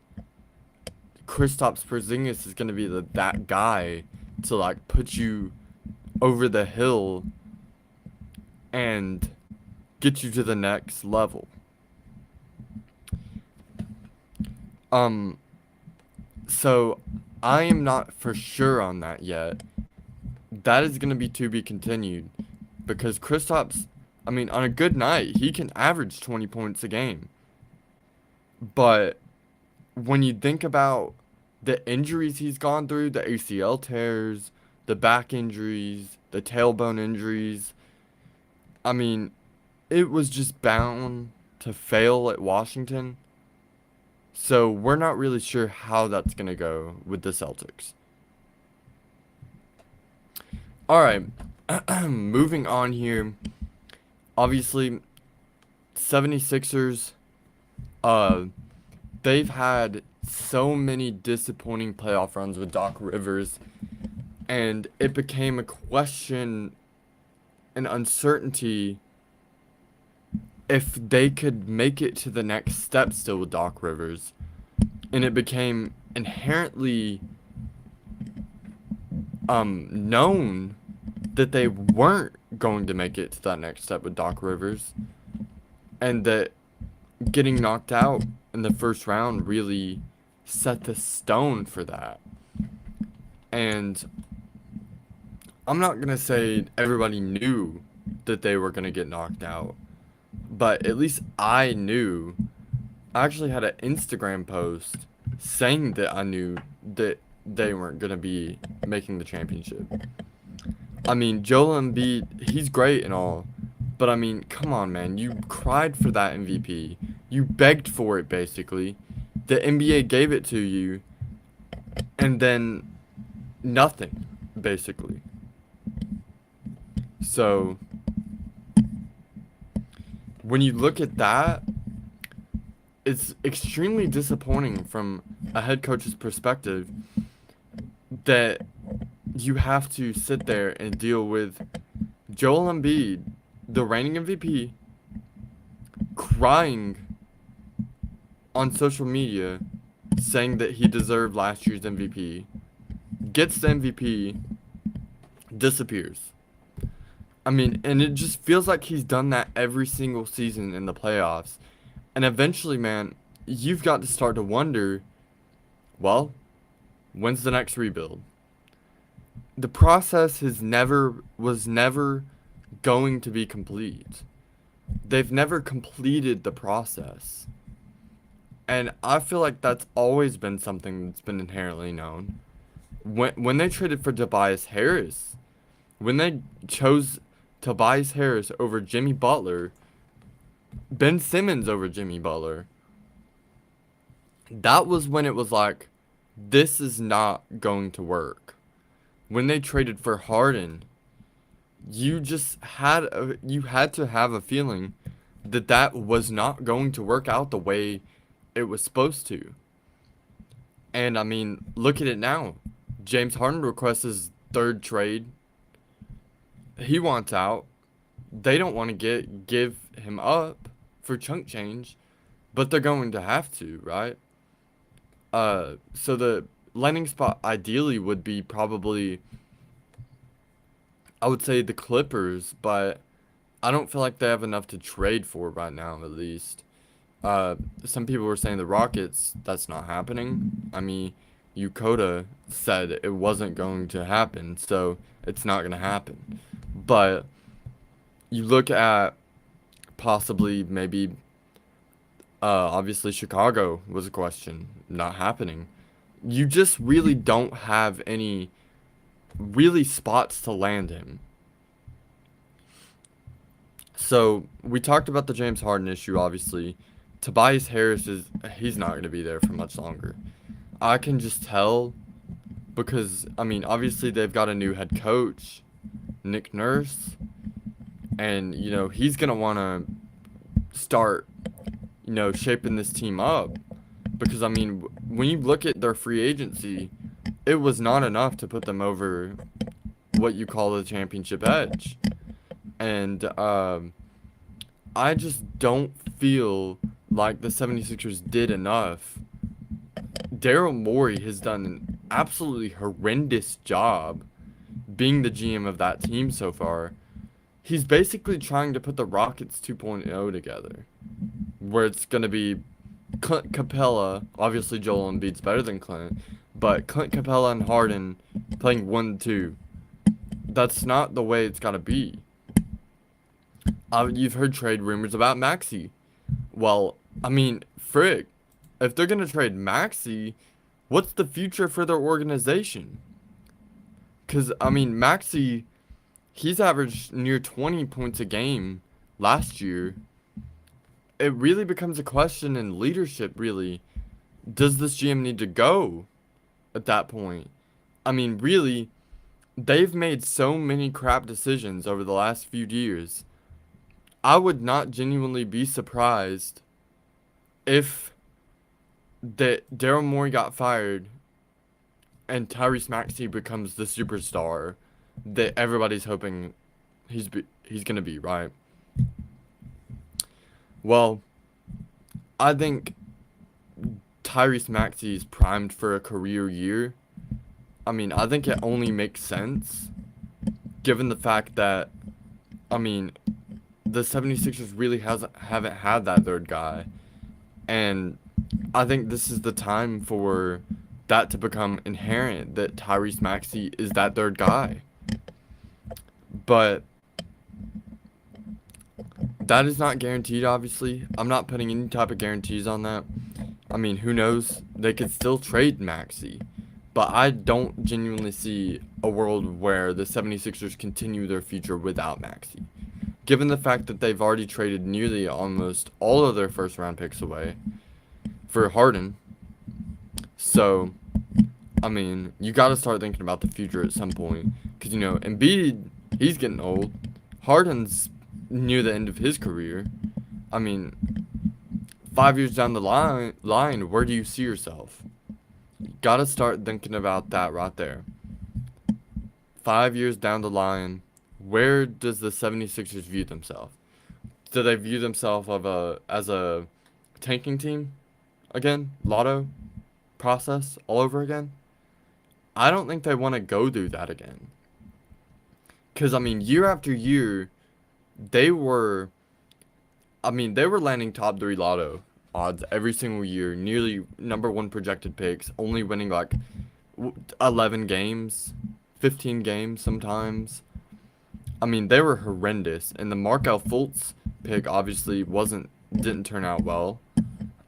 Kristaps Porzingis is gonna be that guy to like put you over the hill and get you to the next level. Um, so I am not for sure on that yet. That is gonna be to be continued because Kristaps, I mean, on a good night, he can average 20 points a game. But when you think about the injuries he's gone through, the ACL tears, the back injuries, the tailbone injuries, I mean, it was just bound to fail at Washington. So we're not really sure how that's going to go with the Celtics. All right, moving on here. Obviously, 76ers, uh, they've had so many disappointing playoff runs with Doc Rivers, and it became a question, an uncertainty if they could make it to the next step still with Doc Rivers. And it became inherently known that they weren't going to make it to that next step with Doc Rivers. And that getting knocked out in the first round really set the stone for that. And I'm not going to say everybody knew that they were going to get knocked out, but at least I knew. I actually had an Instagram post saying that I knew that they weren't going to be making the championship. I mean, Joel Embiid, he's great and all, but I mean, come on, man. You cried for that MVP. You begged for it, basically. The NBA gave it to you, and then nothing, basically. So, when you look at that, it's extremely disappointing from a head coach's perspective that you have to sit there and deal with Joel Embiid, the reigning MVP, crying on social media saying that he deserved last year's MVP, gets the MVP, disappears. I mean, and it just feels like he's done that every single season in the playoffs. And eventually, man, you've got to start to wonder, well, when's the next rebuild? The process was never going to be complete. They've never completed the process. And I feel like that's always been something that's been inherently known. When they traded for Tobias Harris, when they chose Tobias Harris over Jimmy Butler, Ben Simmons over Jimmy Butler, that was when it was like, this is not going to work. When they traded for Harden, you had to have a feeling that was not going to work out the way it was supposed to. And I mean, look at it now. James Harden requests his third trade. He wants out. They don't want to give him up for chunk change, but they're going to have to, right? So the landing spot ideally would be probably, I would say, the Clippers, but I don't feel like they have enough to trade for right now, at least. Some people were saying the Rockets, that's not happening. I mean, Yokota said it wasn't going to happen, so it's not going to happen. But you look at possibly maybe, obviously Chicago was a question, not happening. You just really don't have any really spots to land him. So we talked about the James Harden issue, obviously. Tobias Harris he's not going to be there for much longer. I can just tell because I mean, obviously they've got a new head coach, Nick Nurse, and he's going to want to start, shaping this team up because I mean, when you look at their free agency, it was not enough to put them over what you call the championship edge. And I just don't feel like the 76ers did enough. Daryl Morey has done an absolutely horrendous job being the GM of that team so far. He's basically trying to put the Rockets 2.0 together, where it's going to be Clint Capella. Obviously, Joel Embiid's better than Clint, but Clint Capella and Harden playing 1-2. That's not the way it's got to be. You've heard trade rumors about Maxey. Well, I mean, frick, if they're going to trade Maxey, what's the future for their organization? Because, I mean, Maxey, he's averaged near 20 points a game last year. It really becomes a question in leadership, really. Does this GM need to go at that point? I mean, really, they've made so many crap decisions over the last few years. I would not genuinely be surprised if that Daryl Morey got fired and Tyrese Maxey becomes the superstar that everybody's hoping he's gonna be, right? Well, I think Tyrese Maxey is primed for a career year. I mean, I think it only makes sense given the fact that, I mean, the 76ers really haven't had that third guy. And I think this is the time for that to become inherent that Tyrese Maxey is that third guy. But that is not guaranteed, obviously. I'm not putting any type of guarantees on that. I mean, who knows? They could still trade Maxey. But I don't genuinely see a world where the 76ers continue their future without Maxey. Given the fact that they've already traded nearly almost all of their first round picks away for Harden. So, I mean, you got to start thinking about the future at some point. Because, Embiid, he's getting old. Harden's near the end of his career. I mean, 5 years down the line, where do you see yourself? You got to start thinking about that right there. 5 years down the line, where does the 76ers view themselves? Do they view themselves as a tanking team again? Lotto process all over again? I don't think they want to go through that again. Because, I mean, year after year, they were landing top 3 lotto odds every single year, nearly number 1 projected picks, only winning like 11 games, 15 games sometimes. I mean, they were horrendous, and the Markelle Fultz pick obviously didn't turn out well.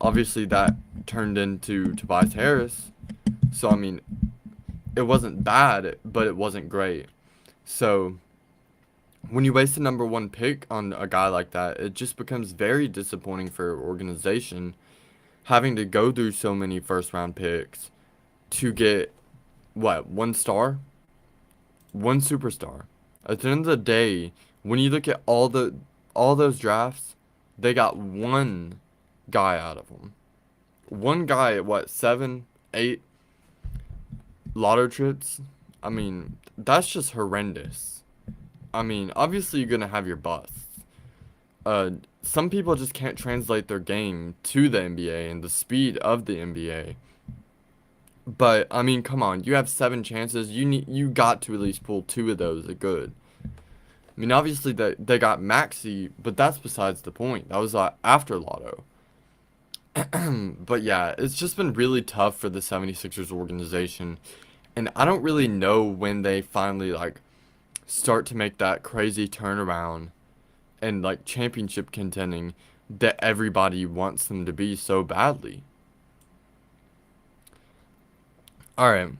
Obviously, that turned into Tobias Harris. So, I mean, it wasn't bad, but it wasn't great. So, when you waste the number 1 pick on a guy like that, it just becomes very disappointing for an organization having to go through so many first round picks to get, what, 1 star? 1 superstar. At the end of the day, when you look at all those drafts, they got one guy out of them. One guy at what, 7, 8 lotto trips? I mean, that's just horrendous. I mean, obviously you're gonna have your busts. Uh, some people just can't translate their game to the NBA and the speed of the NBA. But I mean, come on, you have 7 chances. You got to at least pull 2 of those at good. I mean, obviously they got Maxi, but that's besides the point. That was after Lotto. But yeah, it's just been really tough for the 76ers organization. And I don't really know when they finally like start to make that crazy turnaround and like championship contending that everybody wants them to be so badly. All right.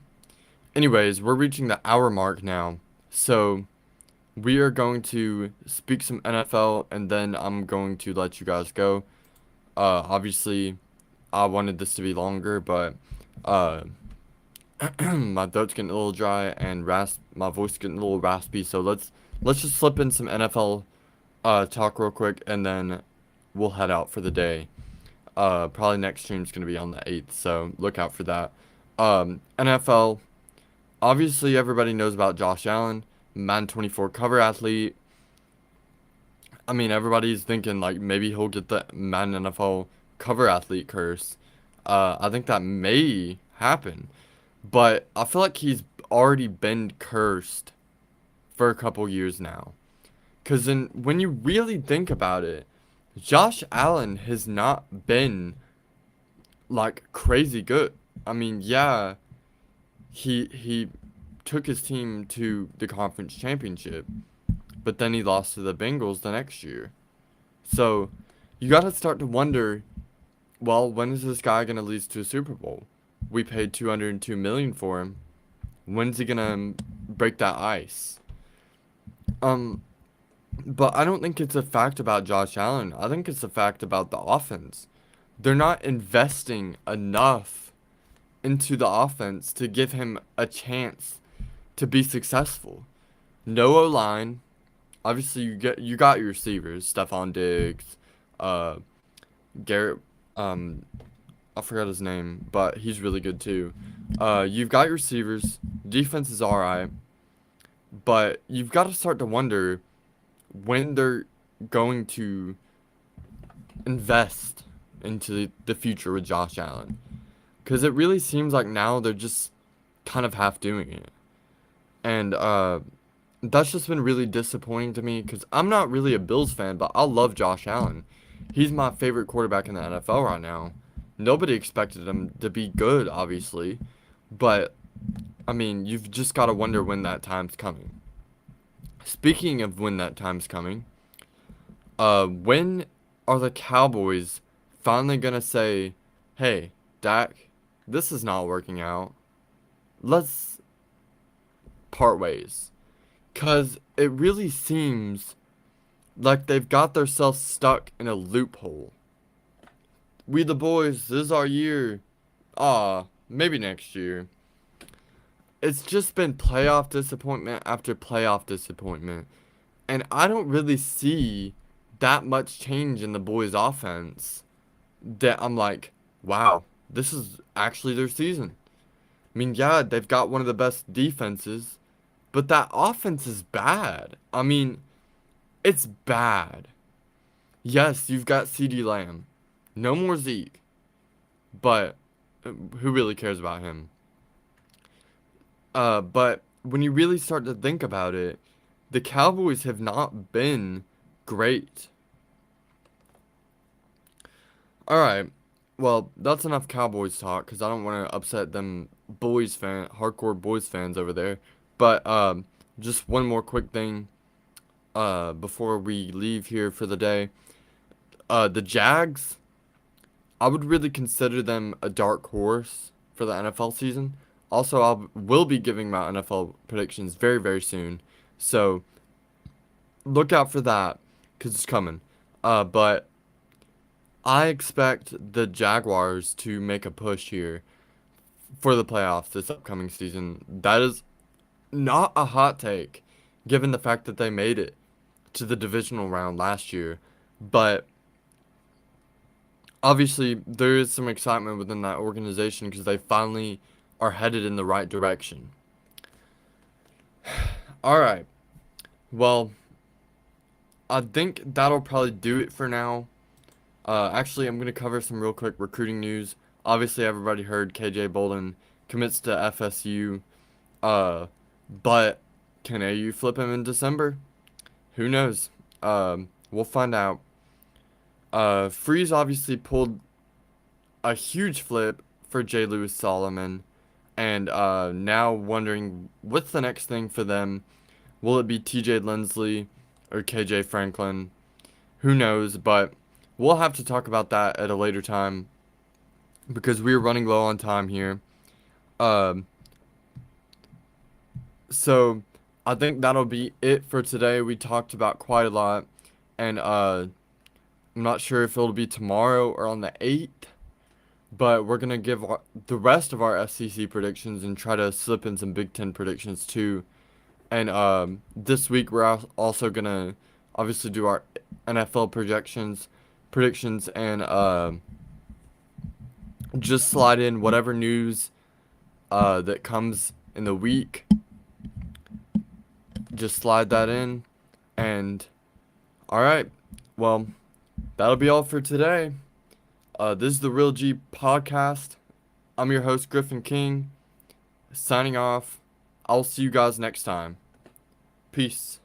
Anyways, we're reaching the hour mark now. So, we are going to speak some NFL and then I'm going to let you guys go. Obviously, I wanted this to be longer, but uh my throat's getting a little dry and my voice getting a little raspy, so let's just slip in some NFL talk real quick and then we'll head out for the day. Probably next stream's gonna be on the 8th, so look out for that. NFL, obviously everybody knows about Josh Allen, Madden 24 cover athlete. I mean, everybody's thinking like maybe he'll get the Madden NFL cover athlete curse. I think that may happen, but I feel like he's already been cursed for a couple years now. Cause then when you really think about it, Josh Allen has not been like crazy good. I mean, yeah, he took his team to the conference championship, but then he lost to the Bengals the next year. So you got to start to wonder, well, when is this guy gonna lose to a Super Bowl? We paid 202 million for him. When's he gonna break that ice? Um, but I don't think it's a fact about Josh Allen. I think it's a fact about the offense. They're not investing enough into the offense to give him a chance to be successful. No O line. Obviously, you got your receivers, Stephon Diggs, uh, Garrett. I forgot his name, but he's really good too. You've got your receivers. Defense is alright, but you've got to start to wonder when they're going to invest into the future with Josh Allen. Because it really seems like now they're just kind of half doing it. And that's just been really disappointing to me because I'm not really a Bills fan, but I love Josh Allen. He's my favorite quarterback in the NFL right now. Nobody expected him to be good, obviously. But, I mean, you've just got to wonder when that time's coming. Speaking of when that time's coming, when are the Cowboys finally gonna say, hey, Dak, this is not working out. Let's part ways. Cause it really seems like they've got themselves stuck in a loophole. We the boys, this is our year. Maybe next year. It's just been playoff disappointment after playoff disappointment. And I don't really see that much change in the boys' offense that I'm like, wow, this is actually their season. I mean, yeah, they've got one of the best defenses, but that offense is bad. I mean, it's bad. Yes, you've got CeeDee Lamb. No more Zeke. But who really cares about him? But when you really start to think about it, the Cowboys have not been great. Alright, well, that's enough Cowboys talk, because I don't want to upset them hardcore boys fans over there. But, just one more quick thing, before we leave here for the day. The Jags, I would really consider them a dark horse for the NFL season. Also, will be giving my NFL predictions very, very soon. So, look out for that, because it's coming. But I expect the Jaguars to make a push here for the playoffs this upcoming season. That is not a hot take, given the fact that they made it to the divisional round last year. But obviously there is some excitement within that organization because they finally are headed in the right direction. All right. Well, I think that'll probably do it for now. Actually, I'm gonna cover some real quick recruiting news. Obviously, everybody heard KJ Bolden commits to FSU. Uh, but can AU flip him in December? Who knows? We'll find out. Freeze obviously pulled a huge flip for J. Lewis Solomon, and now wondering what's the next thing for them. Will it be TJ Lindsley or KJ Franklin? Who knows? But we'll have to talk about that at a later time because we're running low on time here. Um, so I think that'll be it for today. We talked about quite a lot, and I'm not sure if it'll be tomorrow or on the 8th, but we're gonna give the rest of our SEC predictions and try to slip in some Big Ten predictions too. And this week we're also gonna obviously do our NFL predictions, and just slide in whatever news that comes in the week. Just slide that in, and all right. Well, that'll be all for today. This is the Real G podcast. I'm your host Griffin King, signing off. I'll see you guys next time. Peace.